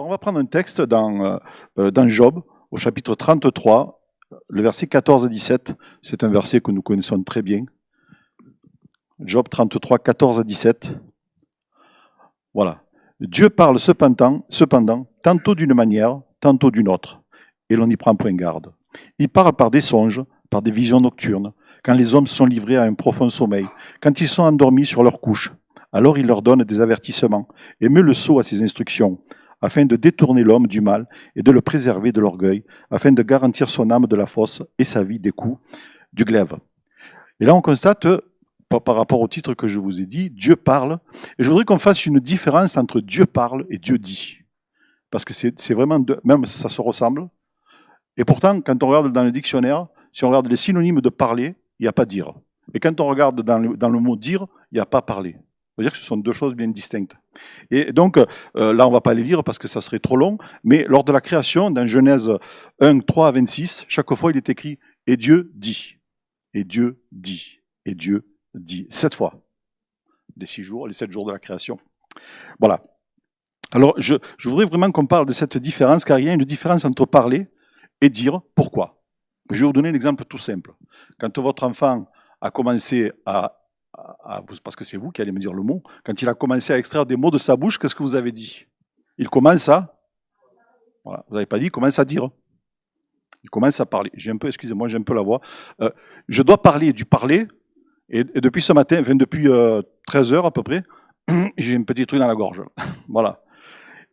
on va prendre un texte dans Job, au chapitre 33, le verset 14 à 17. C'est un verset que nous connaissons très bien. Job 33, 14 à 17. Voilà. Dieu parle cependant, tantôt d'une manière, tantôt d'une autre, et l'on n'y prend point garde. Il parle par des songes, par des visions nocturnes, quand les hommes sont livrés à un profond sommeil, quand ils sont endormis sur leur couche. Alors il leur donne des avertissements et met le sceau à ses instructions, afin de détourner l'homme du mal et de le préserver de l'orgueil, afin de garantir son âme de la fosse et sa vie des coups du glaive. Et là, on constate, par rapport au titre que je vous ai dit, Dieu parle. Et je voudrais qu'on fasse une différence entre Dieu parle et Dieu dit. Parce que c'est vraiment deux, même ça se ressemble. Et pourtant, quand on regarde dans le dictionnaire, si on regarde les synonymes de parler, il n'y a pas dire. Et quand on regarde dans le mot dire, il n'y a pas parler. C'est-à-dire que ce sont deux choses bien distinctes. Et donc, là, on ne va pas les lire parce que ça serait trop long, mais lors de la création, dans Genèse 1, 3 à 26, chaque fois, il est écrit « Et Dieu dit ». Et Dieu dit. Et Dieu dit. 7 fois. Les 6 jours, les 7 jours de la création. Voilà. Alors, je voudrais vraiment qu'on parle de cette différence, car il y a une différence entre parler et dire. Pourquoi? Je vais vous donner un exemple tout simple. Quand votre enfant a commencé parce que c'est vous qui allez me dire le mot, quand il a commencé à extraire des mots de sa bouche, qu'est-ce que vous avez dit? Il commence à... Voilà, vous n'avez pas dit, il commence à dire. Il commence à parler. Excusez-moi, j'ai un peu la voix. Je dois parler du parler, et depuis ce matin, enfin depuis 13 heures à peu près, j'ai un petit truc dans la gorge. Voilà.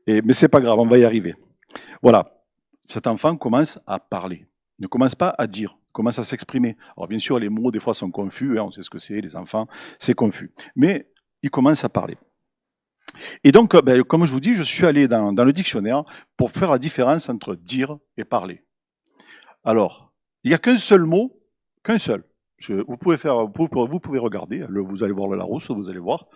Mais c'est pas grave, on va y arriver. Voilà. Cet enfant commence à parler. Il ne commence pas à dire, il commence à s'exprimer. Alors bien sûr, les mots, des fois, sont confus, hein, on sait ce que c'est, les enfants, c'est confus. Mais il commence à parler. Et donc, comme je vous dis, je suis allé dans le dictionnaire pour faire la différence entre dire et parler. Alors, il n'y a qu'un seul mot, qu'un seul. Vous pouvez regarder, vous allez voir le Larousse, vous allez voir.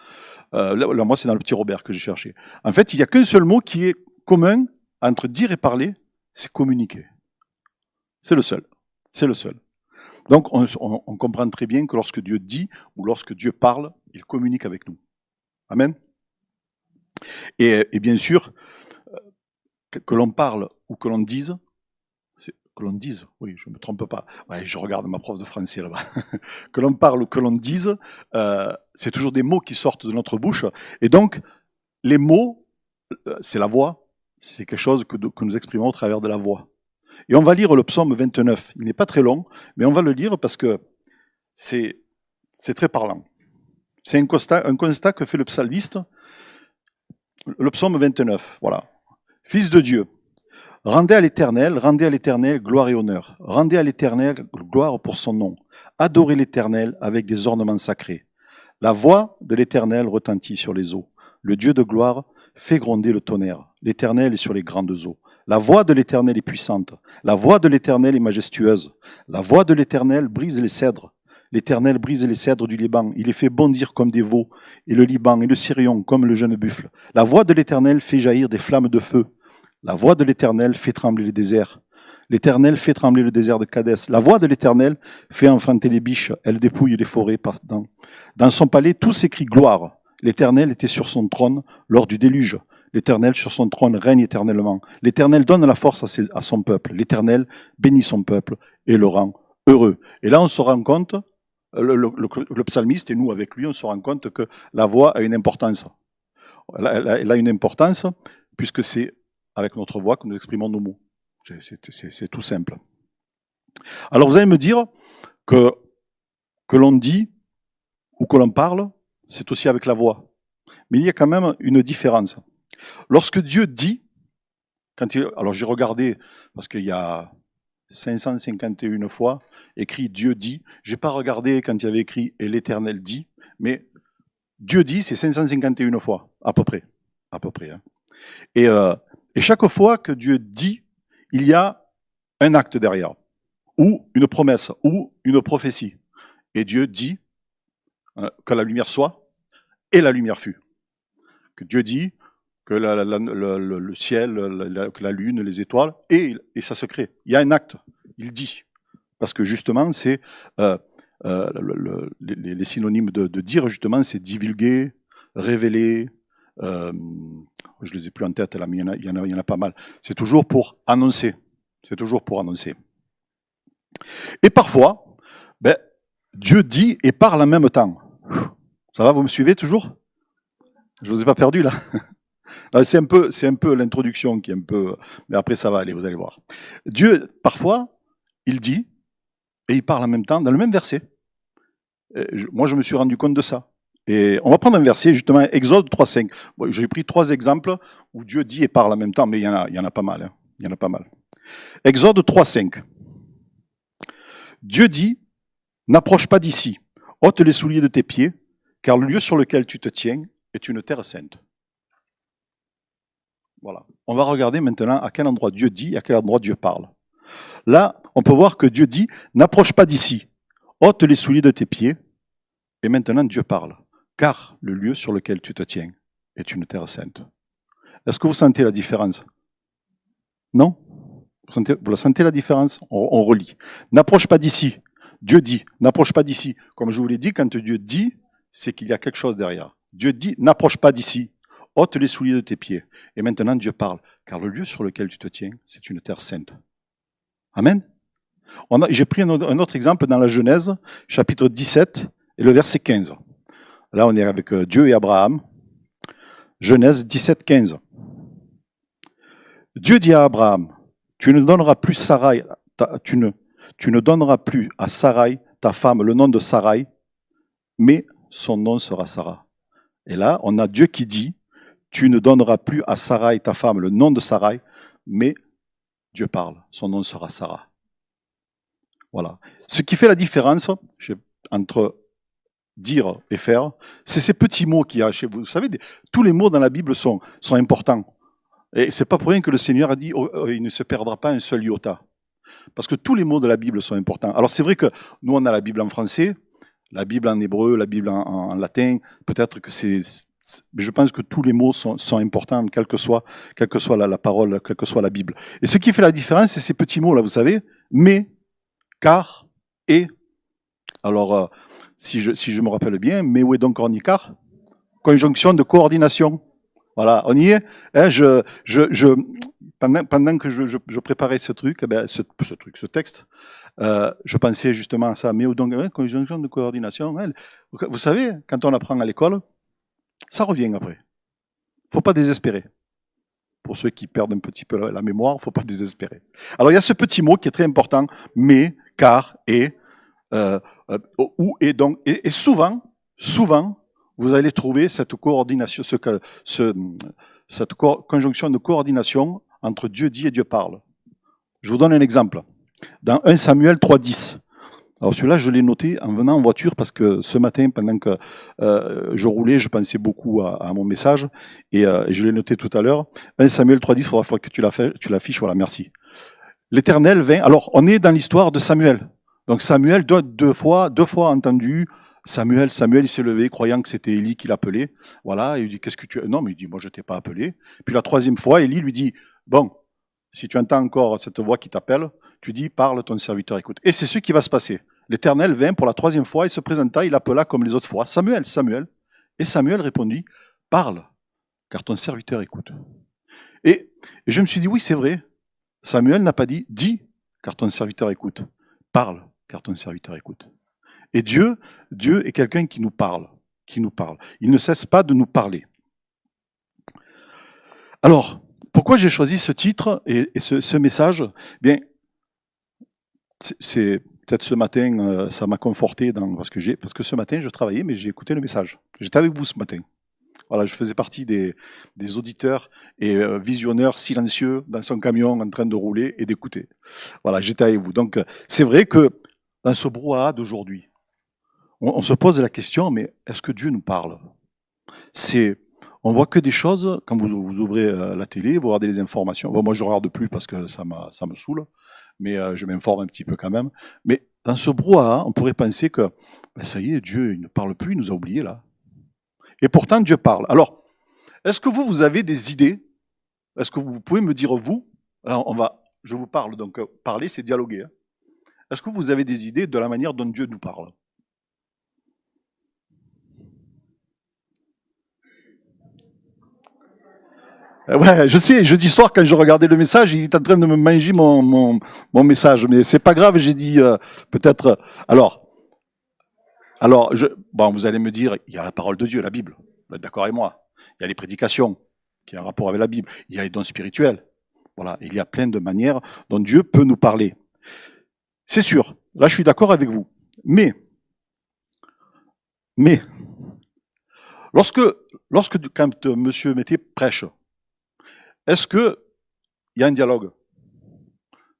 Là, moi, c'est dans le petit Robert que j'ai cherché. En fait, il n'y a qu'un seul mot qui est commun entre dire et parler, c'est communiquer. C'est le seul. C'est le seul. Donc, on comprend très bien que lorsque Dieu dit ou lorsque Dieu parle, il communique avec nous. Amen. Et bien sûr, que l'on parle ou que l'on dise, oui, je ne me trompe pas. Ouais, je regarde ma prof de français là-bas. Que l'on parle ou que l'on dise, c'est toujours des mots qui sortent de notre bouche. Et donc, les mots, c'est la voix, c'est quelque chose que nous exprimons au travers de la voix. Et on va lire le psaume 29. Il n'est pas très long, mais on va le lire parce que c'est très parlant. C'est un constat que fait le psalmiste. Le psaume 29, voilà. Fils de Dieu, rendez à l'Éternel gloire et honneur. Rendez à l'Éternel gloire pour son nom. Adorez l'Éternel avec des ornements sacrés. La voix de l'Éternel retentit sur les eaux. Le Dieu de gloire fait gronder le tonnerre. L'Éternel est sur les grandes eaux. La voix de l'Éternel est puissante. La voix de l'Éternel est majestueuse. La voix de l'Éternel brise les cèdres. L'Éternel brise les cèdres du Liban. Il les fait bondir comme des veaux. Et le Liban et le Sirion comme le jeune buffle. La voix de l'Éternel fait jaillir des flammes de feu. La voix de l'Éternel fait trembler les déserts. L'Éternel fait trembler le désert de Cadès. La voix de l'Éternel fait enfanter les biches. Elle dépouille les forêts. Dans son palais, tout s'écrie gloire. L'Éternel était sur son trône lors du déluge. L'Éternel sur son trône règne éternellement. L'Éternel donne la force à son peuple. L'Éternel bénit son peuple et le rend heureux. Et là, on se rend compte, le psalmiste et nous avec lui, on se rend compte que la voix a une importance. Elle a une importance puisque c'est avec notre voix que nous exprimons nos mots. C'est tout simple. Alors vous allez me dire que l'on dit ou que l'on parle, c'est aussi avec la voix. Mais il y a quand même une différence. Lorsque Dieu dit, alors j'ai regardé, parce qu'il y a 551 fois écrit Dieu dit, j'ai pas regardé quand il y avait écrit et l'Éternel dit, mais Dieu dit, c'est 551 fois, à peu près. Hein. Et chaque fois que Dieu dit, il y a un acte derrière, ou une promesse, ou une prophétie. Et Dieu dit que la lumière soit, et la lumière fut. Que Dieu dit que le ciel, que la lune, les étoiles, et ça se crée. Il y a un acte, il dit. Parce que justement, c'est les synonymes de dire, justement, c'est divulguer, révéler, je les ai plus en tête là, mais il y en a pas mal. C'est toujours pour annoncer. C'est toujours pour annoncer. Et parfois, ben, Dieu dit et parle en même temps. Ça va, vous me suivez toujours? Je vous ai pas perdu là. C'est un peu l'introduction qui est un peu, mais après ça va aller, vous allez voir. Dieu, parfois, il dit et il parle en même temps dans le même verset. Moi, je me suis rendu compte de ça. Et on va prendre un verset, justement, Exode 3.5. Bon, j'ai pris 3 exemples où Dieu dit et parle en même temps, mais il y en a pas mal. Hein. Il y en a pas mal. Exode 3.5. Dieu dit, n'approche pas d'ici, ôte les souliers de tes pieds, car le lieu sur lequel tu te tiens est une terre sainte. Voilà. On va regarder maintenant à quel endroit Dieu dit et à quel endroit Dieu parle. Là, on peut voir que Dieu dit, n'approche pas d'ici, ôte les souliers de tes pieds, et maintenant Dieu parle, car le lieu sur lequel tu te tiens est une terre sainte. Est-ce que vous sentez la différence? Non? Vous la sentez la différence? On relit. N'approche pas d'ici. Dieu dit, n'approche pas d'ici. Comme je vous l'ai dit, quand Dieu dit, c'est qu'il y a quelque chose derrière. Dieu dit, n'approche pas d'ici. Ôte les souliers de tes pieds. Et maintenant Dieu parle, car le lieu sur lequel tu te tiens, c'est une terre sainte. Amen. J'ai pris un autre exemple dans la Genèse, chapitre 17, et le verset 15. Là, on est avec Dieu et Abraham. Genèse 17, 15. Dieu dit à Abraham, tu ne donneras plus à Sarai, ta femme, le nom de Sarai, mais son nom sera Sarah. Et là, on a Dieu qui dit, tu ne donneras plus à Sarai, ta femme, le nom de Sarai, mais Dieu parle, son nom sera Sarah. Voilà. Ce qui fait la différence entre dire et faire, c'est ces petits mots qu'il y a chez vous. Vous savez, tous les mots dans la Bible sont importants. Et c'est pas pour rien que le Seigneur a dit, il ne se perdra pas un seul iota. Parce que tous les mots de la Bible sont importants. Alors c'est vrai que nous, on a la Bible en français, la Bible en hébreu, la Bible en latin. Peut-être que mais je pense que tous les mots sont importants, quelle que soit la parole, quelle que soit la Bible. Et ce qui fait la différence, c'est ces petits mots-là, vous savez, mais, car, et. Alors, si je me rappelle bien, mais où est donc ornicar? Conjonction de coordination. Voilà, on y est. Hein, pendant que je préparais ce truc, ce texte, je pensais justement à ça. Mais où donc, conjonction de coordination. Hein, vous savez, quand on apprend à l'école, ça revient après. Faut pas désespérer. Pour ceux qui perdent un petit peu la mémoire, faut pas désespérer. Alors il y a ce petit mot qui est très important, mais, car, et, où et donc. Et souvent, vous allez trouver cette coordination, cette conjonction de coordination entre Dieu dit et Dieu parle. Je vous donne un exemple. Dans 1 Samuel 3.10. Alors celui-là, je l'ai noté en venant en voiture parce que ce matin, pendant que je roulais, je pensais beaucoup à mon message et je l'ai noté tout à l'heure. 1 Samuel 3.10, il faudra que tu l'affiches, voilà, merci. L'Éternel vint. Alors, on est dans l'histoire de Samuel. Donc Samuel, deux fois entendu, Samuel, il s'est levé croyant que c'était Élie qui l'appelait. Voilà, il dit, qu'est-ce que tu... Non, mais il dit, moi je t'ai pas appelé. Puis la 3e fois, Élie lui dit, bon, si tu entends encore cette voix qui t'appelle, tu dis, parle, ton serviteur écoute. Et c'est ce qui va se passer. L'Éternel vint pour la 3e fois, il se présenta, il appela comme les autres fois, Samuel. Et Samuel répondit, parle, car ton serviteur écoute. Et je me suis dit, oui, c'est vrai. Samuel n'a pas dit, dis, car ton serviteur écoute. Parle, car ton serviteur écoute. Et Dieu est quelqu'un qui nous parle. Il ne cesse pas de nous parler. Alors, pourquoi j'ai choisi ce titre et ce message? Bien, c'est peut-être ce matin, ça m'a conforté parce que ce matin je travaillais, mais j'ai écouté le message. J'étais avec vous ce matin. Voilà, je faisais partie des auditeurs et visionneurs silencieux dans son camion en train de rouler et d'écouter. Voilà, j'étais avec vous. Donc, c'est vrai que dans ce brouhaha d'aujourd'hui, on se pose la question, mais est-ce que Dieu nous parle? On voit que des choses, quand vous ouvrez la télé, vous regardez les informations. Bon, moi, je ne regarde plus parce que ça me saoule, mais je m'informe un petit peu quand même. Mais dans ce brouhaha, on pourrait penser que, ben, ça y est, Dieu il ne parle plus, il nous a oubliés là. Et pourtant, Dieu parle. Alors, est-ce que vous avez des idées? Est-ce que vous pouvez me dire, vous? Alors, je vous parle, donc parler, c'est dialoguer. Hein. Est-ce que vous avez des idées de la manière dont Dieu nous parle? Ouais, je sais, jeudi soir, quand je regardais le message, il est en train de me manger mon message. Mais c'est pas grave, j'ai dit peut-être. Alors bon, vous allez me dire, il y a la parole de Dieu, la Bible. Vous êtes d'accord avec moi? Il y a les prédications, qui ont un rapport avec la Bible. Il y a les dons spirituels. Voilà, il y a plein de manières dont Dieu peut nous parler. C'est sûr, là je suis d'accord avec vous. Mais, lorsque quand Monsieur Mété prêche, est-ce qu'il y a un dialogue?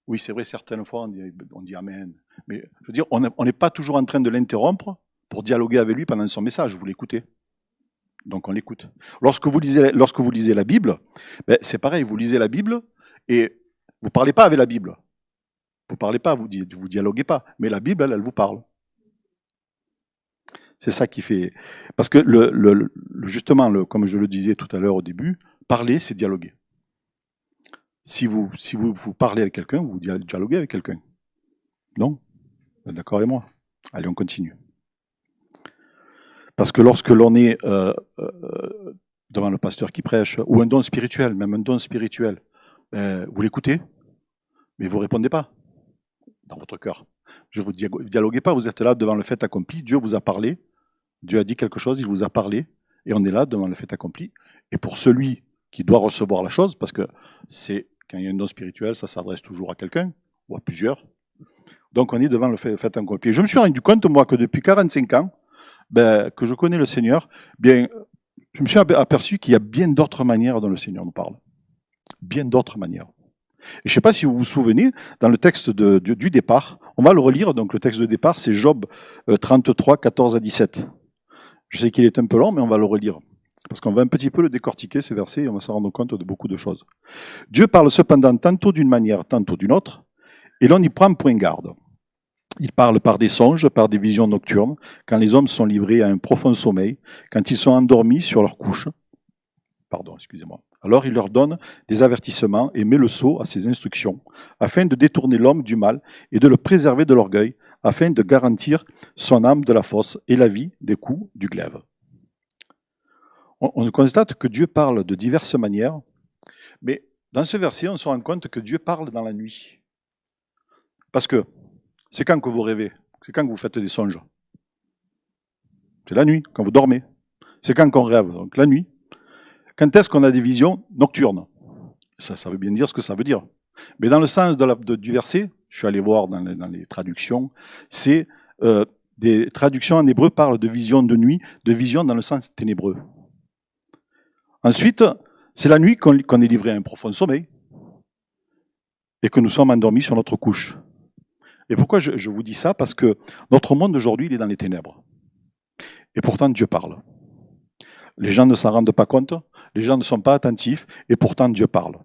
Oui, c'est vrai, certaines fois on dit Amen. Mais je veux dire, on n'est pas toujours en train de l'interrompre pour dialoguer avec lui pendant son message, vous l'écoutez. Donc on l'écoute. Lorsque vous lisez la Bible, ben, c'est pareil, vous lisez la Bible et vous ne parlez pas avec la Bible. Vous ne parlez pas, vous dialoguez pas. Mais la Bible, elle vous parle. C'est ça qui fait. Parce que justement, comme je le disais tout à l'heure au début, parler, c'est dialoguer. Si vous parlez avec quelqu'un, vous dialoguez avec quelqu'un. Non? Vous êtes d'accord avec moi? Allez, on continue. Parce que lorsque l'on est devant le pasteur qui prêche, ou un don spirituel, même un don spirituel, vous l'écoutez, mais vous ne répondez pas dans votre cœur. Je vous dialoguez pas, vous êtes là devant le fait accompli, Dieu vous a parlé, Dieu a dit quelque chose, il vous a parlé, et on est là devant le fait accompli. Et pour celui qui doit recevoir la chose, parce que c'est quand il y a un don spirituel, ça s'adresse toujours à quelqu'un, ou à plusieurs. Donc on est devant le fait accompli. Et je me suis rendu compte, moi, que depuis 45 ans, que je connais le Seigneur, bien, je me suis aperçu qu'il y a bien d'autres manières dont le Seigneur nous parle. Bien d'autres manières. Et je ne sais pas si vous vous souvenez, dans le texte du départ, on va le relire, donc le texte de départ, c'est Job 33, 14 à 17. Je sais qu'il est un peu long, mais on va le relire. Parce qu'on va un petit peu le décortiquer, ces versets, et on va se rendre compte de beaucoup de choses. Dieu parle cependant tantôt d'une manière, tantôt d'une autre, et l'on n'y prend point garde. Il parle par des songes, par des visions nocturnes, quand les hommes sont livrés à un profond sommeil, quand ils sont endormis sur leur couche. Pardon, excusez-moi. Alors il leur donne des avertissements et met le sceau à ses instructions, afin de détourner l'homme du mal et de le préserver de l'orgueil, afin de garantir son âme de la fosse et la vie des coups du glaive. On constate que Dieu parle de diverses manières, mais dans ce verset, on se rend compte que Dieu parle dans la nuit. Parce que c'est quand que vous rêvez, c'est quand que vous faites des songes. C'est la nuit, quand vous dormez. C'est quand qu'on rêve, donc la nuit. Quand est-ce qu'on a des visions nocturnes? Ça veut bien dire ce que ça veut dire. Mais dans le sens du verset, je suis allé voir dans les traductions, c'est des traductions en hébreu parlent de vision de nuit, de vision dans le sens ténébreux. Ensuite, c'est la nuit qu'on est livré à un profond sommeil et que nous sommes endormis sur notre couche. Et pourquoi je vous dis ça? Parce que notre monde aujourd'hui, il est dans les ténèbres. Et pourtant, Dieu parle. Les gens ne s'en rendent pas compte, les gens ne sont pas attentifs, et pourtant Dieu parle.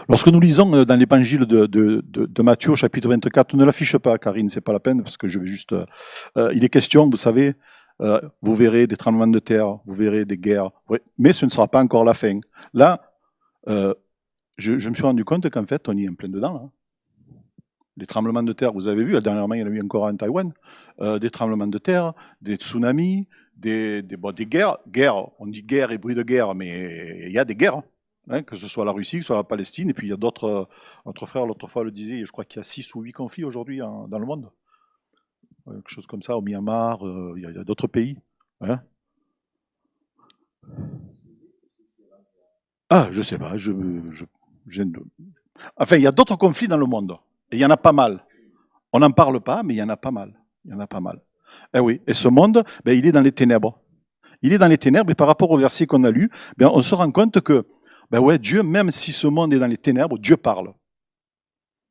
Lorsque nous lisons dans l'évangile de Matthieu, au chapitre 24, ne l'affiche pas, Karine, c'est pas la peine, parce que je vais juste... il est question, vous savez, vous verrez des tremblements de terre, vous verrez des guerres, mais ce ne sera pas encore la fin. Là, je me suis rendu compte qu'en fait, on y est en plein dedans. Là. Les tremblements de terre, vous avez vu, dernièrement, il y en a eu encore en Taïwan, des tremblements de terre, des tsunamis, des guerres. On dit guerre et bruit de guerre, mais il y a des guerres, hein, que ce soit la Russie, que ce soit la Palestine, et puis il y a d'autres, notre frère l'autre fois le disait, je crois qu'il y a 6 ou 8 conflits aujourd'hui dans le monde. Quelque chose comme ça, au Myanmar, il y a d'autres pays. Hein. Ah, je sais pas, enfin, il y a d'autres conflits dans le monde. Et il y en a pas mal. On n'en parle pas, mais il y en a pas mal. Il y en a pas mal. Eh oui. Et ce monde, il est dans les ténèbres. Il est dans les ténèbres, et par rapport au verset qu'on a lu, on se rend compte que, Dieu, même si ce monde est dans les ténèbres, Dieu parle.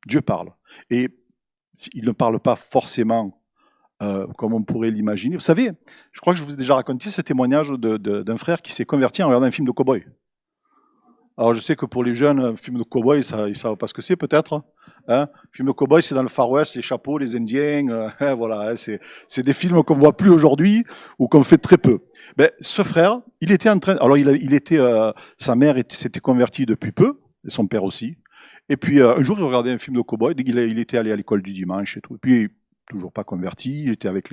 Dieu parle. Et il ne parle pas forcément comme on pourrait l'imaginer. Vous savez, je crois que je vous ai déjà raconté ce témoignage d'un frère qui s'est converti en regardant un film de cow-boy. Alors je sais que pour les jeunes, un film de cow-boy, ils ne savent pas ce que c'est peut-être. Hein, film de cow-boy, c'est dans le Far West, les chapeaux, les Indiens, voilà, hein, c'est des films qu'on voit plus aujourd'hui ou qu'on fait très peu. Ce frère, il était en train, alors sa mère s'était convertie depuis peu, et son père aussi. Et puis un jour, il regardait un film de cow-boy, il était allé à l'école du dimanche et tout. Et puis toujours pas converti, il était avec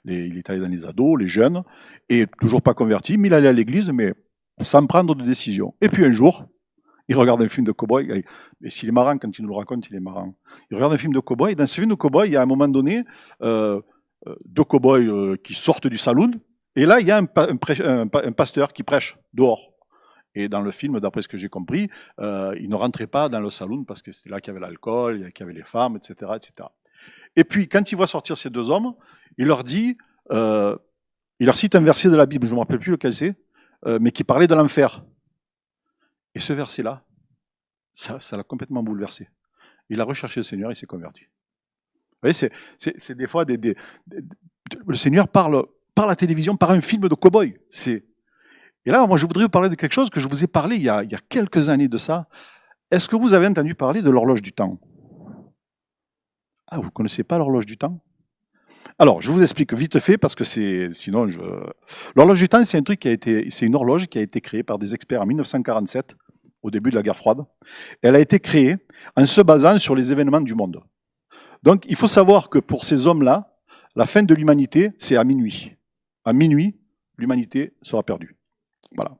il était allé dans les ados, les jeunes, et toujours pas converti, mais il allait à l'église, mais sans prendre de décision. Et puis un jour, il regarde un film de cow-boy, et s'il est marrant, quand il nous le raconte, il est marrant. Il regarde un film de cow-boy, et dans ce film de cow-boy, il y a à un moment donné deux cow-boys qui sortent du saloon, et là, il y a un pasteur qui prêche dehors. Et dans le film, d'après ce que j'ai compris, il ne rentrait pas dans le saloon parce que c'était là qu'il y avait l'alcool, qu'il y avait les femmes, etc., etc. Et puis, quand il voit sortir ces deux hommes, il leur dit, il leur cite un verset de la Bible, je ne me rappelle plus lequel c'est, mais qui parlait de l'enfer. Et ce verset-là, ça l'a complètement bouleversé. Il a recherché le Seigneur, il s'est converti. Vous voyez, c'est des fois le Seigneur parle par la télévision, par un film de cow-boy. Et là, moi, je voudrais vous parler de quelque chose que je vous ai parlé il y a quelques années de ça. Est-ce que vous avez entendu parler de l'horloge du temps? Ah, vous ne connaissez pas l'horloge du temps? Alors, je vous explique vite fait parce que sinon l'horloge du temps, c'est une horloge qui a été créée par des experts en 1947, au début de la guerre froide. Elle a été créée en se basant sur les événements du monde. Donc, il faut savoir que pour ces hommes-là, la fin de l'humanité, c'est à minuit. À minuit, l'humanité sera perdue. Voilà.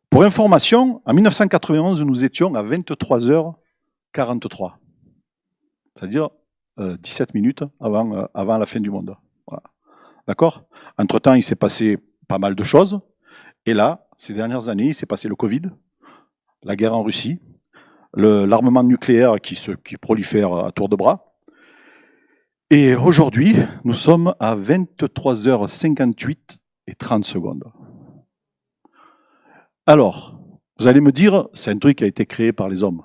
Pour information, en 1991, nous étions à 23h43. C'est-à-dire 17 minutes avant la fin du monde. Voilà. D'accord? Entre-temps, il s'est passé pas mal de choses. Et là, ces dernières années, il s'est passé le Covid, la guerre en Russie, l'armement nucléaire qui prolifère à tour de bras. Et aujourd'hui, nous sommes à 23h58 et 30 secondes. Alors, vous allez me dire, c'est un truc qui a été créé par les hommes.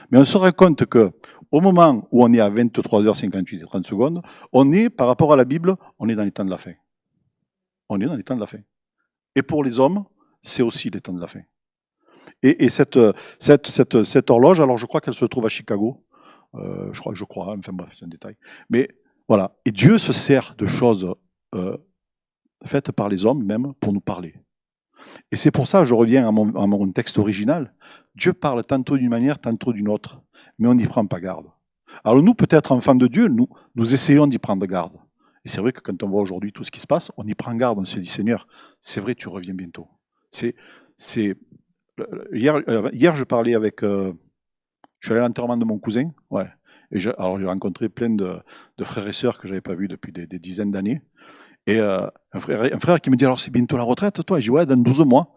Mais on se rend compte que au moment où on est à 23h58 et 30 secondes, on est, par rapport à la Bible, on est dans les temps de la fin. On est dans les temps de la fin. Et pour les hommes, c'est aussi les temps de la fin. Et cette horloge, alors je crois qu'elle se trouve à Chicago. Je crois, enfin bref, c'est un détail. Mais voilà. Et Dieu se sert de choses faites par les hommes même pour nous parler. Et c'est pour ça, je reviens à mon texte original, Dieu parle tantôt d'une manière, tantôt d'une autre, mais on n'y prend pas garde. Alors nous, peut-être enfants de Dieu, nous essayons d'y prendre garde. Et c'est vrai que quand on voit aujourd'hui tout ce qui se passe, on y prend garde, on se dit, Seigneur, c'est vrai, tu reviens bientôt. Hier, je parlais avec... je suis allé à l'enterrement de mon cousin, ouais. Alors j'ai rencontré plein de frères et sœurs que je n'avais pas vus depuis des dizaines d'années. Et un frère qui me dit, alors c'est bientôt la retraite, toi? Je dis, ouais, dans 12 mois.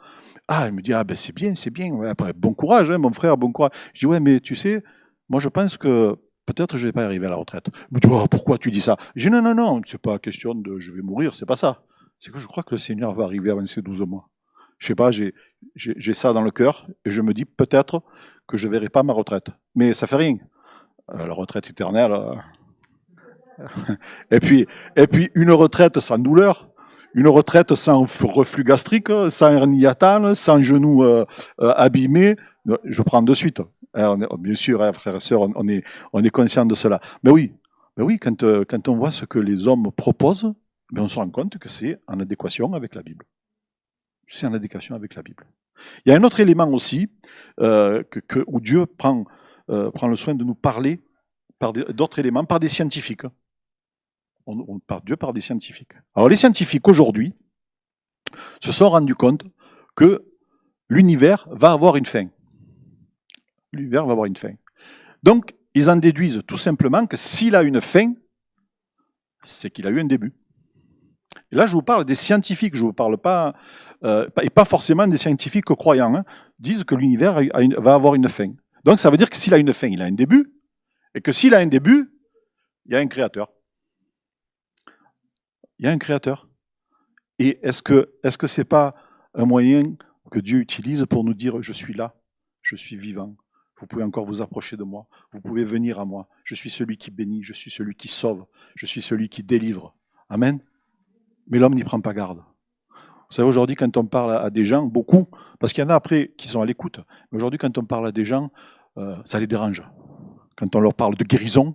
Ah, il me dit, ah ben c'est bien. Ouais, bon courage, hein, mon frère, bon courage. Je dis, ouais, mais tu sais, moi je pense que peut-être je ne vais pas arriver à la retraite. Il me dit, oh, pourquoi tu dis ça? Je dis, non, c'est pas question de je vais mourir, c'est pas ça. C'est que je crois que le Seigneur va arriver avant ces 12 mois. Je sais pas, j'ai ça dans le cœur et je me dis peut-être que je ne verrai pas ma retraite. Mais ça fait rien. La retraite éternelle... Et puis une retraite sans douleur, une retraite sans reflux gastrique, sans hernie hiatale, sans genou abîmé, je prends de suite. Bien sûr, frères et sœurs, on est conscient de cela. Mais oui, quand on voit ce que les hommes proposent, on se rend compte que c'est en adéquation avec la Bible. C'est en adéquation avec la Bible. Il y a un autre élément aussi où Dieu prend le soin de nous parler par d'autres éléments, par des scientifiques. Dieu par des scientifiques. Alors les scientifiques aujourd'hui se sont rendus compte que l'univers va avoir une fin. L'univers va avoir une fin. Donc ils en déduisent tout simplement que s'il a une fin, c'est qu'il a eu un début. Et là je vous parle des scientifiques, je ne vous parle pas, et pas forcément des scientifiques croyants, hein, disent que l'univers va avoir une fin. Donc ça veut dire que s'il a une fin, il a un début, et que s'il a un début, il y a un créateur. Il y a un créateur. Et est-ce que ce n'est pas un moyen que Dieu utilise pour nous dire « Je suis là, je suis vivant, vous pouvez encore vous approcher de moi, vous pouvez venir à moi, je suis celui qui bénit, je suis celui qui sauve, je suis celui qui délivre. » Amen. Mais l'homme n'y prend pas garde. Vous savez, aujourd'hui, quand on parle à des gens, beaucoup, parce qu'il y en a après qui sont à l'écoute, mais aujourd'hui, quand on parle à des gens, ça les dérange. Quand on leur parle de guérison,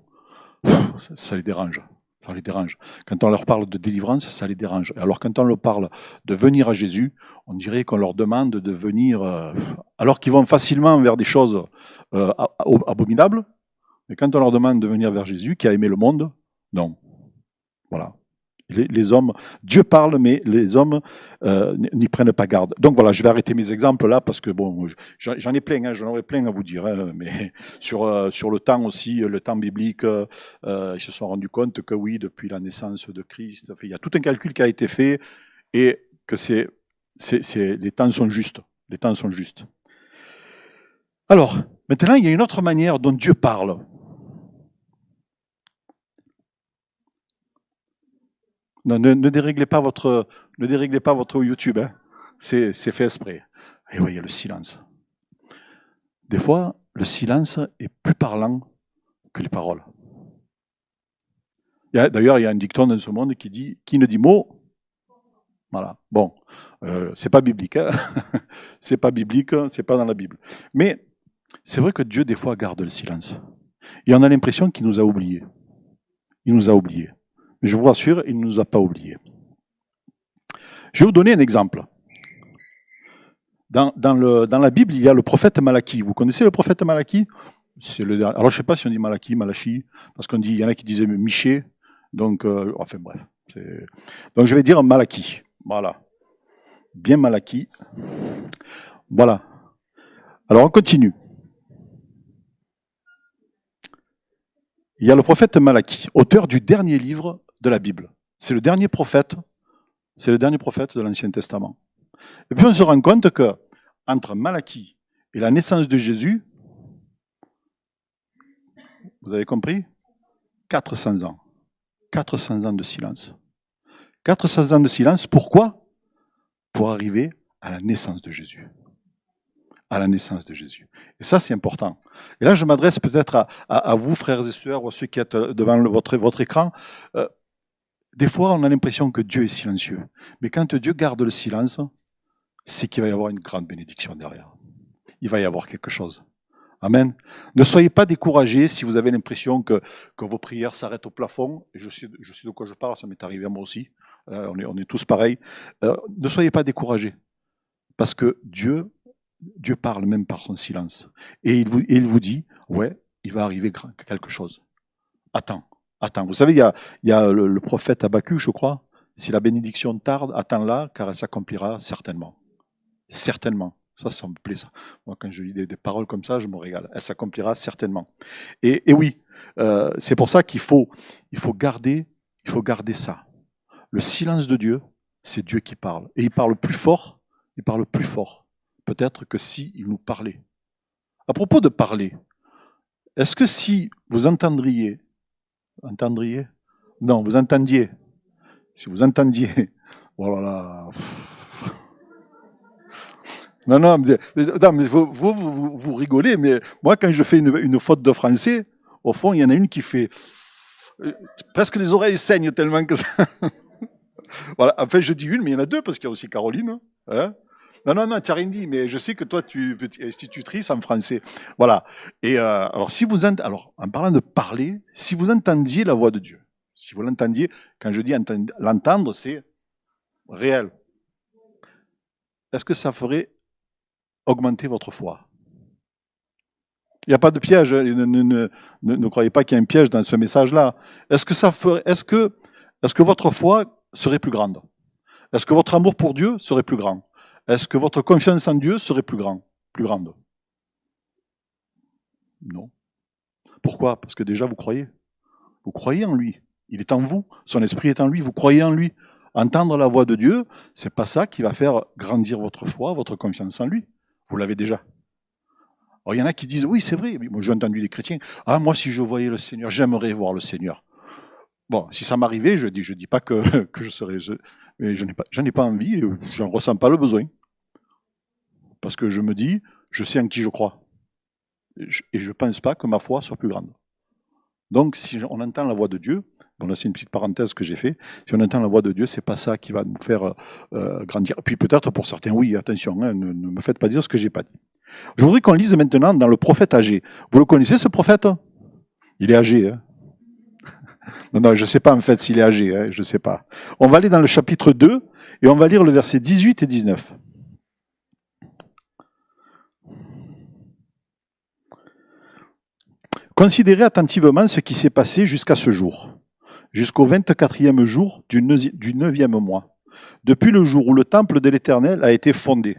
ça les dérange. Ça les dérange. Quand on leur parle de délivrance, ça les dérange. Alors quand on leur parle de venir à Jésus, on dirait qu'on leur demande de venir, alors qu'ils vont facilement vers des choses abominables, mais quand on leur demande de venir vers Jésus, qui a aimé le monde, non. Voilà. Les hommes, Dieu parle, mais les hommes n'y prennent pas garde. Donc voilà, je vais arrêter mes exemples là parce que bon, j'en ai plein, j'en aurais plein à vous dire, mais sur le temps aussi, le temps biblique, ils se sont rendus compte que oui, depuis la naissance de Christ, il y a tout un calcul qui a été fait et que les temps sont justes. Les temps sont justes. Alors, maintenant, il y a une autre manière dont Dieu parle. Non, ne déréglez pas votre YouTube, hein. C'est fait exprès. Et oui, il y a le silence. Des fois, le silence est plus parlant que les paroles. D'ailleurs, il y a un dicton dans ce monde qui dit « Qui ne dit mot ?» Voilà. Bon, c'est pas biblique, hein. C'est pas biblique, c'est pas dans la Bible. Mais c'est vrai que Dieu, des fois, garde le silence. Et on a l'impression qu'il nous a oubliés. Il nous a oubliés. Mais je vous rassure, il ne nous a pas oubliés. Je vais vous donner un exemple. Dans la Bible, il y a le prophète Malachie. Vous connaissez le prophète Malachie? Alors, je ne sais pas si on dit Malachie, Malachi, parce qu'il y en a qui disaient Miché. Donc, enfin bref. Donc, je vais dire Malachie. Voilà. Bien Malachie. Voilà. Alors, on continue. Il y a le prophète Malachie, auteur du dernier livre de la Bible. C'est le dernier prophète de l'Ancien Testament. Et puis on se rend compte que entre Malachie et la naissance de Jésus, vous avez compris? 400 ans. 400 ans de silence. 400 ans de silence, pourquoi? Pour arriver à la naissance de Jésus. À la naissance de Jésus. Et ça, c'est important. Et là, je m'adresse peut-être à vous, frères et sœurs, ou à ceux qui êtes devant votre écran. Des fois, on a l'impression que Dieu est silencieux. Mais quand Dieu garde le silence, c'est qu'il va y avoir une grande bénédiction derrière. Il va y avoir quelque chose. Amen. Ne soyez pas découragés si vous avez l'impression que vos prières s'arrêtent au plafond. Et je sais de quoi je parle, ça m'est arrivé à moi aussi. On est tous pareils. Ne soyez pas découragés. Parce que Dieu parle même par son silence. Et il vous dit, ouais, il va arriver quelque chose. Attends. Vous savez, il y a le prophète Habakkuk, je crois. Si la bénédiction tarde, attends-la, car elle s'accomplira certainement. Certainement. Ça me plaît, ça. Moi, quand je lis des paroles comme ça, je me régale. Elle s'accomplira certainement. Et oui, c'est pour ça qu'il faut garder ça. Le silence de Dieu, c'est Dieu qui parle. Et il parle plus fort, peut-être que s'il nous parlait. À propos de parler, est-ce que si vous entendiez? Non, vous entendiez. Si vous entendiez, oh là là. Non, mais vous rigolez, mais moi, quand je fais une faute de français, au fond, il y en a une qui fait... presque les oreilles saignent tellement que ça... Voilà. Enfin, je dis une, mais il y en a deux, parce qu'il y a aussi Caroline. Hein. Non, tu n'as rien dit, mais je sais que toi, tu es institutrice en français. Voilà. Et alors, en parlant de parler, si vous entendiez la voix de Dieu, si vous l'entendiez, quand je dis l'entendre, c'est réel. Est-ce que ça ferait augmenter votre foi? Il n'y a pas de piège. Ne croyez pas qu'il y a un piège dans ce message-là. Est-ce que votre foi serait plus grande? Est-ce que votre amour pour Dieu serait plus grand? Est-ce que votre confiance en Dieu serait plus grande? Non. Pourquoi? Parce que déjà, vous croyez. Vous croyez en lui. Il est en vous. Son esprit est en lui. Vous croyez en lui. Entendre la voix de Dieu, c'est pas ça qui va faire grandir votre foi, votre confiance en lui. Vous l'avez déjà. Alors, il y en a qui disent, oui, c'est vrai. Moi, j'ai entendu des chrétiens. Ah, moi, si je voyais le Seigneur, j'aimerais voir le Seigneur. Bon, si ça m'arrivait, je dis pas que je serais... Mais je n'ai pas envie, je n'en ressens pas le besoin. Parce que je me dis, je sais en qui je crois. Et je ne pense pas que ma foi soit plus grande. Donc, si on entend la voix de Dieu, bon là c'est une petite parenthèse que j'ai fait, si on entend la voix de Dieu, c'est pas ça qui va nous faire grandir. Puis peut-être pour certains, oui, attention, hein, ne me faites pas dire ce que j'ai pas dit. Je voudrais qu'on lise maintenant dans le prophète Agé. Vous le connaissez, ce prophète? Il est âgé. Hein. Non, je ne sais pas en fait s'il est âgé, hein, je ne sais pas. On va aller dans le chapitre 2 et on va lire le verset 18 et 19. Considérez attentivement ce qui s'est passé jusqu'à ce jour. jusqu'au 24e jour du 9e mois, depuis le jour où le temple de l'Éternel a été fondé.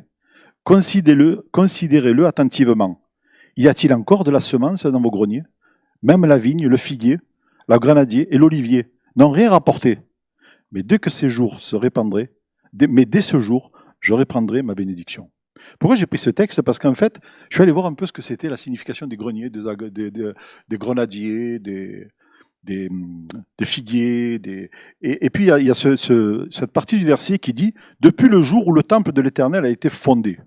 Considérez-le attentivement. Y a-t-il encore de la semence dans vos greniers? Même la vigne, le figuier, la grenadier et l'olivier n'ont rien rapporté. Mais dès ce jour, je reprendrai ma bénédiction. Pourquoi j'ai pris ce texte? Parce qu'en fait, je suis allé voir un peu ce que c'était la signification des greniers, des grenadiers, des figuiers. Et puis il y a cette partie du verset qui dit « Depuis le jour où le temple de l'Éternel a été fondé ».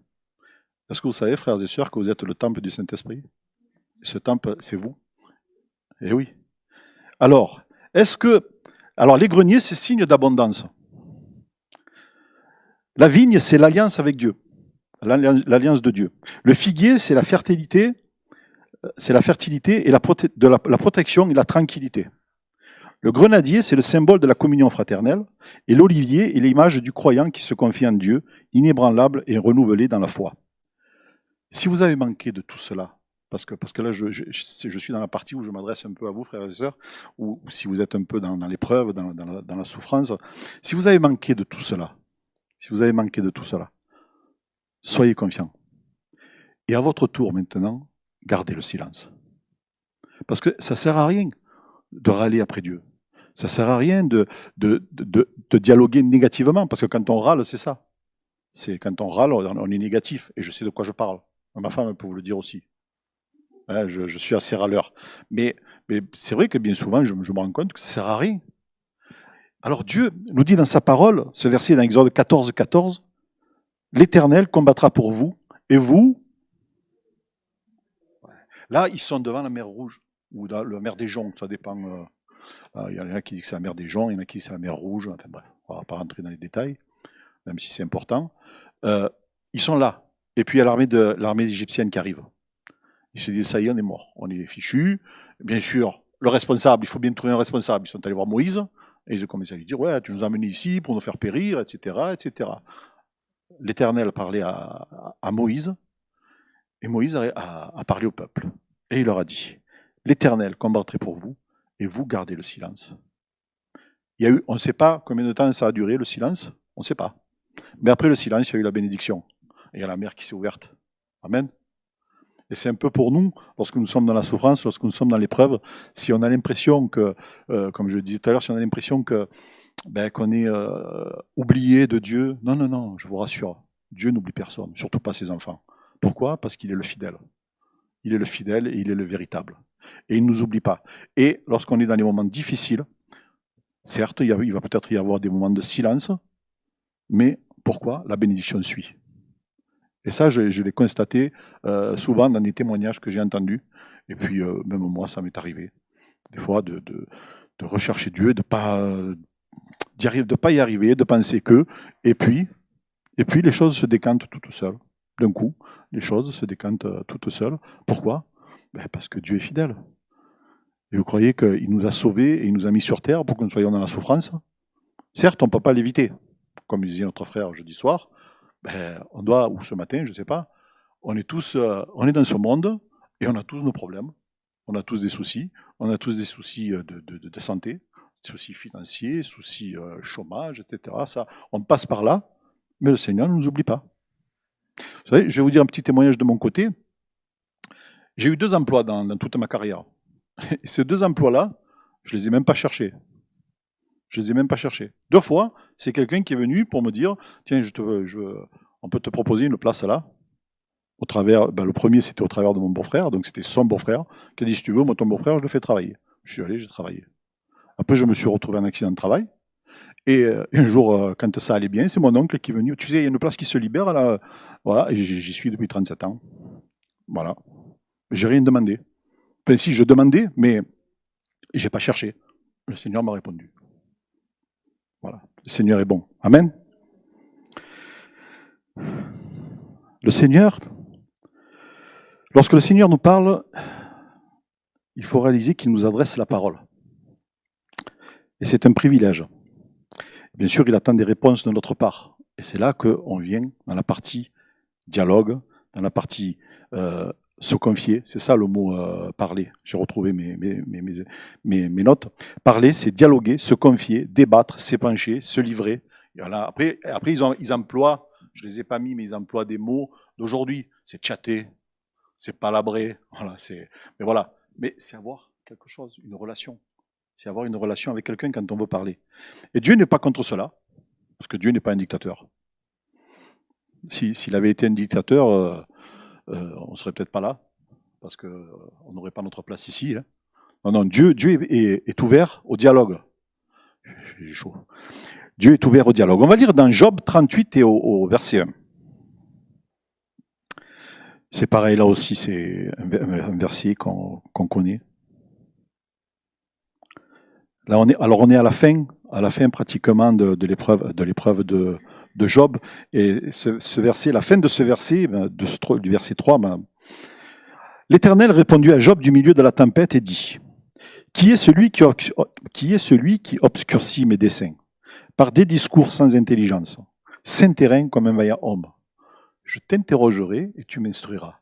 Est-ce que vous savez, frères et sœurs, que vous êtes le temple du Saint-Esprit? Ce temple, c'est vous. Eh oui. Alors, les greniers, c'est signe d'abondance. La vigne, c'est l'alliance avec Dieu, l'alliance de Dieu. Le figuier, c'est la fertilité et la protection et la tranquillité. Le grenadier, c'est le symbole de la communion fraternelle, et l'olivier est l'image du croyant qui se confie en Dieu, inébranlable et renouvelé dans la foi. Si vous avez manqué de tout cela, parce que là, je suis dans la partie où je m'adresse un peu à vous, frères et sœurs, ou si vous êtes un peu dans l'épreuve, dans la souffrance, si vous avez manqué de tout cela, soyez confiants. Et à votre tour maintenant, gardez le silence. Parce que ça ne sert à rien de râler après Dieu. Ça ne sert à rien de dialoguer négativement, parce que quand on râle, c'est ça. C'est quand on râle, on est négatif, et je sais de quoi je parle. Ma femme peut vous le dire aussi. Je suis assez râleur. Mais c'est vrai que bien souvent, je me rends compte que ça ne sert à rien. Alors Dieu nous dit dans sa parole, ce verset dans Exode 14, 14, « L'Éternel combattra pour vous, et vous... » Là, ils sont devant la mer Rouge, ou dans la mer des Joncs, ça dépend. Il y en a qui disent que c'est la mer des Joncs, il y en a qui disent que c'est la mer Rouge, enfin bref, on ne va pas rentrer dans les détails, même si c'est important. Ils sont là, et puis il y a l'armée égyptienne qui arrive. Ils se disent, ça y est, on est mort, on est fichus. Bien sûr, le responsable, il faut bien trouver un responsable. Ils sont allés voir Moïse, et ils ont commencé à lui dire, ouais, tu nous as amenés ici pour nous faire périr, etc., etc. L'Éternel parlait à Moïse, et Moïse a parlé au peuple. Et il leur a dit, l'Éternel combattrait pour vous, et vous gardez le silence. On ne sait pas combien de temps ça a duré, le silence, on ne sait pas. Mais après le silence, il y a eu la bénédiction. Et il y a la mer qui s'est ouverte. Amen. Et c'est un peu pour nous, lorsque nous sommes dans la souffrance, lorsque nous sommes dans l'épreuve, si on a l'impression que, comme je le disais tout à l'heure, si on a l'impression qu'on est oublié de Dieu, non, je vous rassure, Dieu n'oublie personne, surtout pas ses enfants. Pourquoi? Parce qu'il est le fidèle. Il est le fidèle et il est le véritable. Et il ne nous oublie pas. Et lorsqu'on est dans des moments difficiles, certes, il va peut-être y avoir des moments de silence, mais pourquoi? La bénédiction suit. Et ça, je l'ai constaté souvent dans des témoignages que j'ai entendus. Et puis, même moi, ça m'est arrivé. Des fois, de rechercher Dieu, de pas y arriver, de penser que. Et puis, les choses se décantent toutes seules. D'un coup, les choses se décantent toutes seules. Pourquoi? Parce que Dieu est fidèle. Et vous croyez qu'il nous a sauvés et il nous a mis sur terre pour que nous soyons dans la souffrance? Certes, on ne peut pas l'éviter. Comme disait notre frère jeudi soir, on doit, ou ce matin, je ne sais pas, on est dans ce monde et on a tous nos problèmes, on a tous des soucis, de santé, des soucis financiers, soucis chômage, etc. Ça, on passe par là, mais le Seigneur ne nous oublie pas. Vous savez, je vais vous dire un petit témoignage de mon côté. J'ai eu 2 emplois dans toute ma carrière. Et ces 2 emplois-là, je ne les ai même pas cherchés. 2 fois, c'est quelqu'un qui est venu pour me dire, tiens, on peut te proposer une place là. Au travers, le premier, c'était au travers de mon beau-frère, donc c'était son beau-frère, qui a dit, si tu veux, moi, ton beau-frère, je le fais travailler. Je suis allé, j'ai travaillé. Après, je me suis retrouvé en accident de travail. Et un jour, quand ça allait bien, c'est mon oncle qui est venu. Tu sais, il y a une place qui se libère, là. Voilà, et j'y suis depuis 37 ans. Voilà. J'ai rien demandé. Enfin, si, je demandais, mais j'ai pas cherché. Le Seigneur m'a répondu. Voilà. Le Seigneur est bon. Amen. Le Seigneur, lorsque le Seigneur nous parle, il faut réaliser qu'il nous adresse la parole. Et c'est un privilège. Bien sûr, il attend des réponses de notre part. Et c'est là qu'on vient dans la partie dialogue, dans la partie se confier, c'est ça le mot parler. J'ai retrouvé mes notes. Parler, c'est dialoguer, se confier, débattre, s'épancher, se livrer. Et voilà. Après ils emploient, je les ai pas mis, mais ils emploient des mots d'aujourd'hui. C'est chatter, c'est palabrer, voilà, mais voilà. Mais c'est avoir quelque chose, une relation. C'est avoir une relation avec quelqu'un quand on veut parler. Et Dieu n'est pas contre cela, parce que Dieu n'est pas un dictateur. S'il avait été un dictateur, on ne serait peut-être pas là, parce qu'on n'aurait pas notre place ici. Hein. Non, Dieu est ouvert au dialogue. J'ai chaud. Dieu est ouvert au dialogue. On va lire dans Job 38 et au verset 1. C'est pareil, là aussi, c'est un verset qu'on connaît. Là, on est à la fin pratiquement de l'épreuve de Job. Et ce verset, la fin de ce verset, du verset 3, l'Éternel répondit à Job du milieu de la tempête et dit, qui est celui qui obscurcit mes desseins par des discours sans intelligence, saint terrain comme un vaillant homme. Je t'interrogerai et tu m'instruiras.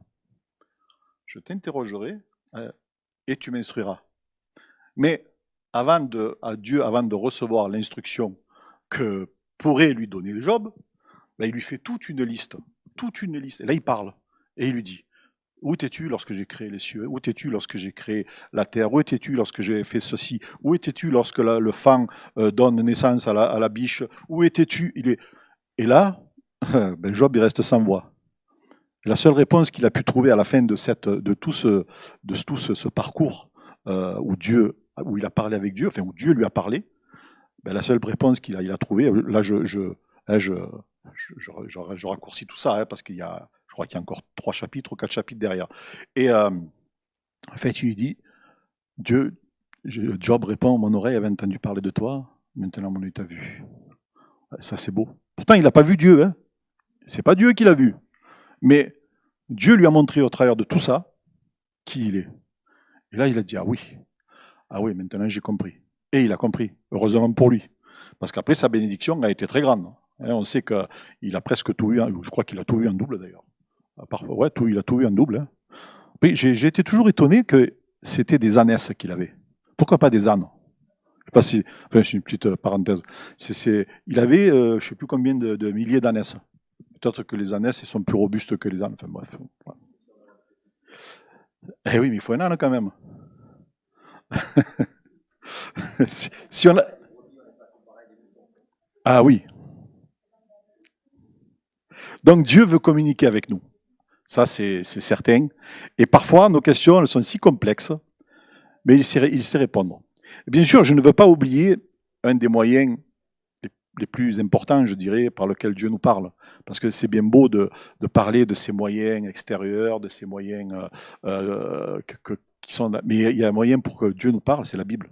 Je t'interrogerai et tu m'instruiras. Mais avant de recevoir l'instruction que pourrait lui donner Job, il lui fait toute une liste. Et là, il parle. Et il lui dit, où étais-tu lorsque j'ai créé les cieux? Où étais-tu lorsque j'ai créé la terre? Où étais-tu lorsque j'ai fait ceci? Où étais-tu lorsque le fan donne naissance à la biche? Où étais-tu? Et là, Job, il reste sans voix. Et la seule réponse qu'il a pu trouver à la fin de tout ce parcours où il a parlé avec Dieu, enfin où Dieu lui a parlé, la seule réponse qu'il a trouvée, là je raccourcis tout ça, parce je crois qu'il y a encore 3 chapitres ou 4 chapitres derrière. Et en fait, il lui dit, Job répond, mon oreille avait entendu parler de toi, maintenant mon œil t'a vu. Ça c'est beau. Pourtant, il n'a pas vu Dieu, hein. C'est pas Dieu qui l'a vu. Mais Dieu lui a montré au travers de tout ça qui il est. Et là, il a dit, ah oui, maintenant j'ai compris. Et il a compris, heureusement pour lui. Parce qu'après, sa bénédiction a été très grande. On sait qu'il a presque tout eu, je crois qu'il a tout eu en double d'ailleurs. Il a tout eu en double. Hein. J'ai été toujours étonné que c'était des ânesses qu'il avait. Pourquoi pas des ânes? C'est une petite parenthèse. Il avait, je ne sais plus combien de milliers d'ânesses. Peut-être que les ânesses sont plus robustes que les ânes. Enfin bref. Ouais. Eh oui, mais il faut un âne quand même. si on a... Ah oui. Donc Dieu veut communiquer avec nous. Ça, c'est certain. Et parfois, nos questions, elles sont si complexes, mais il sait répondre. Et bien sûr, je ne veux pas oublier un des moyens les plus importants, je dirais, par lequel Dieu nous parle. Parce que c'est bien beau de parler de ces moyens extérieurs, de ces moyens qui sont... Mais il y a un moyen pour que Dieu nous parle, c'est la Bible.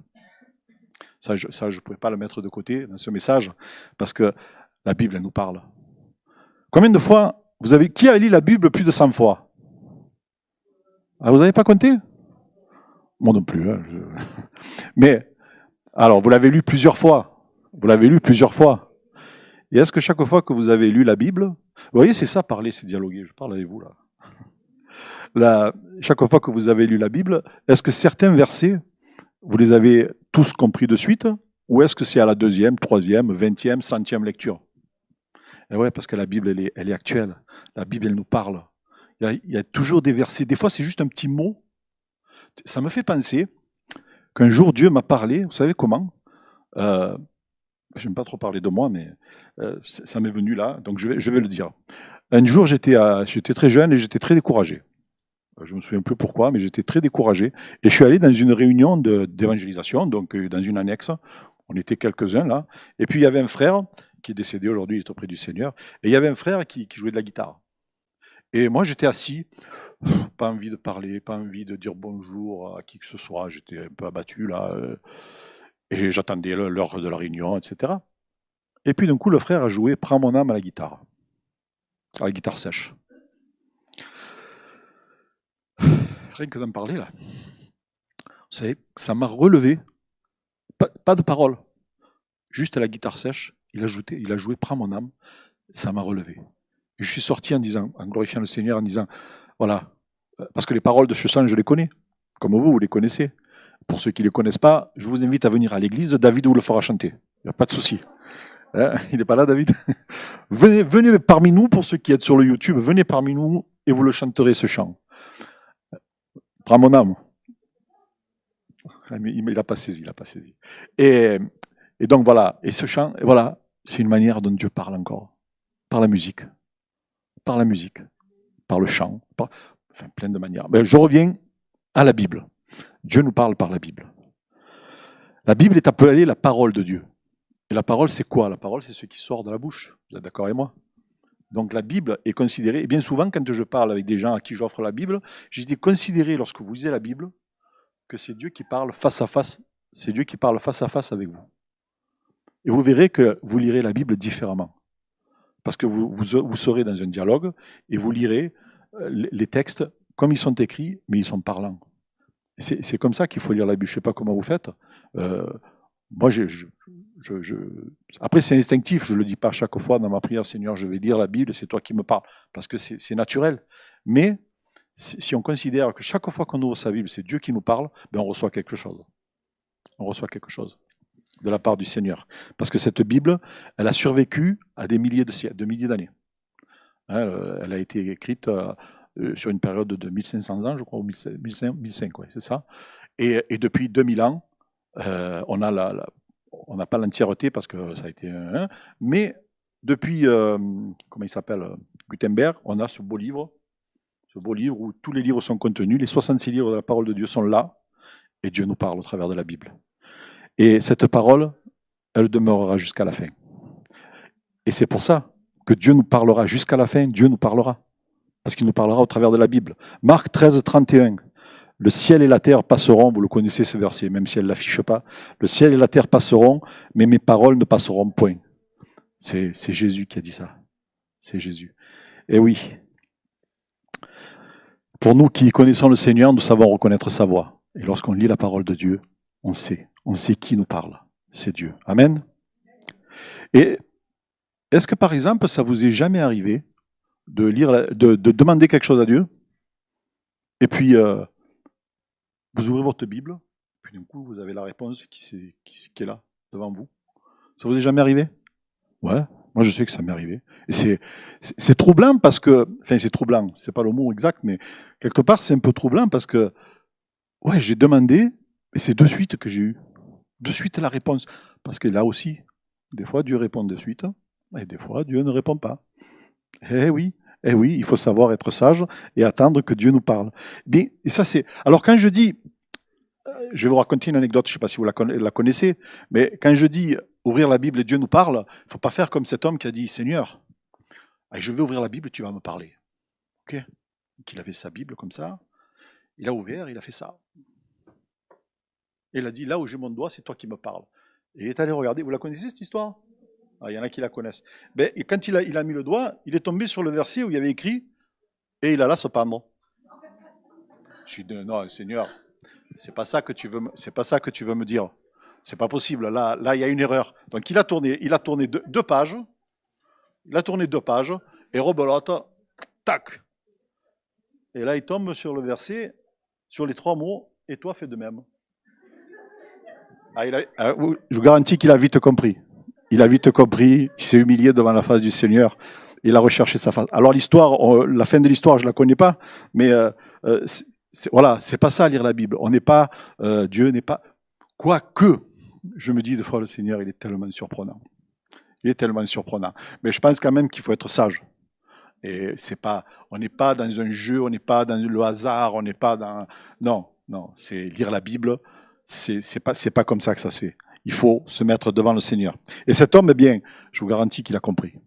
Ça, je ne pouvais pas le mettre de côté dans ce message, parce que la Bible, elle nous parle. Combien de fois, qui a lu la Bible plus de 100 fois? Ah, vous n'avez pas compté? Moi non plus. Hein, Mais, alors, vous l'avez lu plusieurs fois. Et est-ce que chaque fois que vous avez lu la Bible, vous voyez, c'est ça, parler, c'est dialoguer. Je parle avec vous, là. Chaque fois que vous avez lu la Bible, est-ce que certains versets, vous les avez tous compris de suite? Ou est-ce que c'est à la 2e, 3e, 20e, 100e lecture? Et ouais, parce que la Bible, elle est actuelle. La Bible, elle nous parle. Il y a toujours des versets. Des fois, c'est juste un petit mot. Ça me fait penser qu'un jour, Dieu m'a parlé. Vous savez comment? Je n'aime pas trop parler de moi, mais ça m'est venu là. Donc, je vais le dire. Un jour, j'étais très jeune et j'étais très découragé. Je me souviens plus pourquoi, mais j'étais très découragé. Et je suis allé dans une réunion d'évangélisation, donc dans une annexe. On était quelques-uns là. Et puis, il y avait un frère qui est décédé aujourd'hui, il est auprès du Seigneur. Et il y avait un frère qui jouait de la guitare. Et moi, j'étais assis, pas envie de parler, pas envie de dire bonjour à qui que ce soit. J'étais un peu abattu là. Et j'attendais l'heure de la réunion, etc. Et puis d'un coup, le frère a joué Prends mon âme à la guitare sèche. Rien que d'en parler là. Vous savez, ça m'a relevé. Pas de parole. Juste à la guitare sèche, il a joué Prends mon âme, ça m'a relevé. Et je suis sorti en glorifiant le Seigneur, en disant, voilà, Parce que les paroles de ce chant, je les connais, comme vous, vous les connaissez. Pour ceux qui ne les connaissent pas, je vous invite à venir à l'église, David vous le fera chanter. Il n'y a pas de souci. Hein, il n'est pas là, David? Venez parmi nous, pour ceux qui êtes sur le YouTube, venez parmi nous et vous le chanterez, ce chant. Prends mon âme. Il n'a pas saisi, il n'a pas saisi. Et donc voilà, et ce chant, voilà, c'est une manière dont Dieu parle encore. Par la musique. Par la musique. Par le chant. Enfin, plein de manières. Mais je reviens à la Bible. Dieu nous parle par la Bible. La Bible est appelée la parole de Dieu. Et la parole, c'est quoi? La parole, c'est ce qui sort de la bouche. Vous êtes d'accord avec moi? Donc la Bible est considérée, et bien souvent quand je parle avec des gens à qui j'offre la Bible, je dis considérez lorsque vous lisez la Bible que c'est Dieu qui parle face à face, c'est Dieu qui parle face à face avec vous. Et vous verrez que vous lirez la Bible différemment. Parce que vous serez dans un dialogue et vous lirez les textes comme ils sont écrits, mais ils sont parlants. C'est comme ça qu'il faut lire la Bible. Je ne sais pas comment vous faites. Moi, après, c'est instinctif. Je ne le dis pas chaque fois dans ma prière, Seigneur, je vais lire la Bible et c'est toi qui me parles. Parce que c'est naturel. Mais si on considère que chaque fois qu'on ouvre sa Bible, c'est Dieu qui nous parle, ben on reçoit quelque chose. On reçoit quelque chose de la part du Seigneur. Parce que cette Bible, elle a survécu à des milliers d'années. Elle a été écrite sur une période de 1500 ans, je crois, ou 1005, ouais, c'est ça. Et depuis 2000 ans, on n'a pas l'entièreté parce que ça a été mais depuis, comment il s'appelle, Gutenberg, on a ce beau livre où tous les livres sont contenus, les 66 livres de la parole de Dieu sont là, et Dieu nous parle au travers de la Bible. Et cette parole, elle demeurera jusqu'à la fin. Et c'est pour ça que Dieu nous parlera jusqu'à la fin, Dieu nous parlera. Parce qu'il nous parlera au travers de la Bible. Marc 13, 31. Le ciel et la terre passeront, vous le connaissez ce verset, même si elle ne l'affiche pas. Le ciel et la terre passeront, mais mes paroles ne passeront point. C'est Jésus qui a dit ça. C'est Jésus. Et oui, pour nous qui connaissons le Seigneur, nous savons reconnaître sa voix. Et lorsqu'on lit la parole de Dieu, on sait qui nous parle. C'est Dieu. Amen. Et est-ce que par exemple, ça vous est jamais arrivé de demander quelque chose à Dieu, et puis vous ouvrez votre Bible, puis d'un coup vous avez la réponse qui est là, devant vous? Ça vous est jamais arrivé? Ouais, moi je sais que ça m'est arrivé. Et c'est troublant parce que, enfin c'est troublant, c'est pas le mot exact, mais quelque part c'est un peu troublant parce que, ouais, j'ai demandé, et c'est de suite que j'ai eu. De suite la réponse. Parce que là aussi, des fois Dieu répond de suite, et des fois Dieu ne répond pas. Eh oui, il faut savoir être sage et attendre que Dieu nous parle. Bien, et ça c'est. Alors quand je dis, je vais vous raconter une anecdote, je ne sais pas si vous la connaissez, mais quand je dis ouvrir la Bible et Dieu nous parle, il ne faut pas faire comme cet homme qui a dit, Seigneur, je vais ouvrir la Bible, tu vas me parler. Ok? Donc il avait sa Bible comme ça, il a ouvert, il a fait ça. Et il a dit, là où j'ai mon doigt, c'est toi qui me parles. Et il est allé regarder, vous la connaissez cette histoire? Il y en a qui la connaissent. Ben, et quand il a mis le doigt, il est tombé sur le verset où il y avait écrit « Et il alla se pendre ». Je dis « Non, Seigneur, c'est pas ça que tu veux me dire. C'est pas possible, là il y a une erreur. » Donc il a tourné deux pages, et rebelote, tac. Et là il tombe sur le verset, sur les 3 mots « Et toi fais de même ». Je vous garantis qu'il a vite compris. Il s'est humilié devant la face du Seigneur. Il a recherché sa face. Alors l'histoire, la fin de l'histoire, je la connais pas, mais voilà, c'est pas ça lire la Bible. On n'est pas, Dieu n'est pas. Quoique, je me dis des fois, le Seigneur, il est tellement surprenant. Mais je pense quand même qu'il faut être sage. Et on n'est pas dans un jeu, on n'est pas dans le hasard, on n'est pas dans. Non, c'est lire la Bible. C'est pas comme ça que ça se fait. Il faut se mettre devant le Seigneur. Et cet homme, eh bien, je vous garantis qu'il a compris.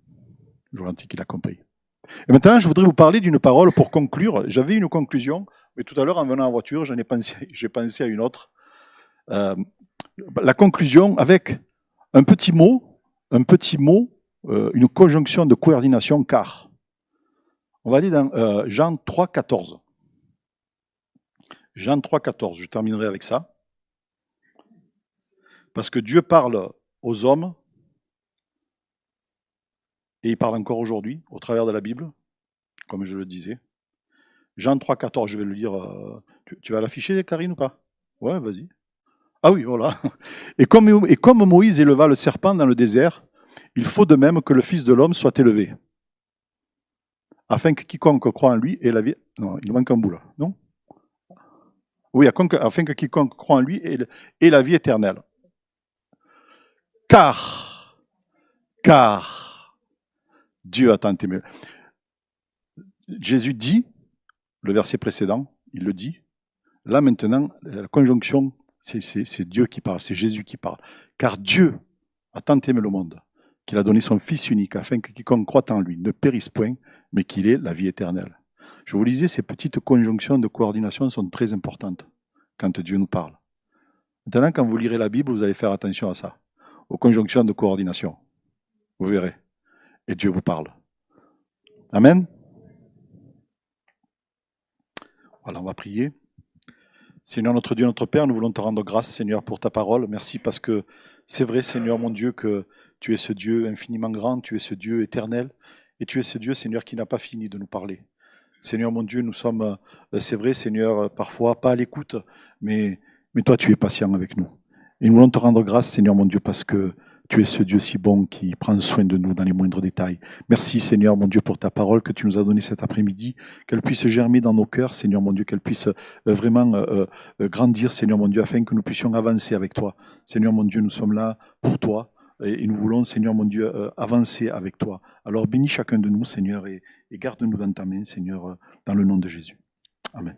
Et maintenant, je voudrais vous parler d'une parole pour conclure. J'avais une conclusion, mais tout à l'heure, en venant en voiture, j'ai pensé à une autre. La conclusion avec un petit mot, une conjonction de coordination car. On va aller dans Jean 3, 14. Jean 3, 14, je terminerai avec ça. Parce que Dieu parle aux hommes, et il parle encore aujourd'hui, au travers de la Bible, comme je le disais. Jean 3, 14, je vais le lire. Tu vas l'afficher, Karine, ou pas? Ouais, vas-y. Ah oui, voilà. Et comme Moïse éleva le serpent dans le désert, il faut de même que le Fils de l'homme soit élevé, afin que quiconque croit en lui ait la vie. Non, il manque un bout là, non? Oui, afin que quiconque croit en lui ait la vie éternelle. Car Dieu a tant aimé. Jésus dit, le verset précédent, il le dit. Là maintenant, la conjonction, c'est Dieu qui parle, c'est Jésus qui parle. Car Dieu a tant aimé le monde qu'il a donné son Fils unique, afin que quiconque croit en lui ne périsse point, mais qu'il ait la vie éternelle. Je vous disais, ces petites conjonctions de coordination sont très importantes quand Dieu nous parle. Maintenant, quand vous lirez la Bible, vous allez faire attention à ça, aux conjonctions de coordination. Vous verrez. Et Dieu vous parle. Amen. Voilà, on va prier. Seigneur notre Dieu, notre Père, nous voulons te rendre grâce, Seigneur, pour ta parole. Merci parce que c'est vrai, Seigneur mon Dieu, que tu es ce Dieu infiniment grand, tu es ce Dieu éternel, et tu es ce Dieu, Seigneur, qui n'a pas fini de nous parler. Seigneur mon Dieu, nous sommes, c'est vrai, Seigneur, parfois pas à l'écoute, mais toi, tu es patient avec nous. Et nous voulons te rendre grâce, Seigneur mon Dieu, parce que tu es ce Dieu si bon qui prend soin de nous dans les moindres détails. Merci, Seigneur mon Dieu, pour ta parole que tu nous as donnée cet après-midi, qu'elle puisse germer dans nos cœurs, Seigneur mon Dieu, qu'elle puisse vraiment grandir, Seigneur mon Dieu, afin que nous puissions avancer avec toi. Seigneur mon Dieu, nous sommes là pour toi et nous voulons, Seigneur mon Dieu, avancer avec toi. Alors bénis chacun de nous, Seigneur, et garde-nous dans ta main, Seigneur, dans le nom de Jésus. Amen.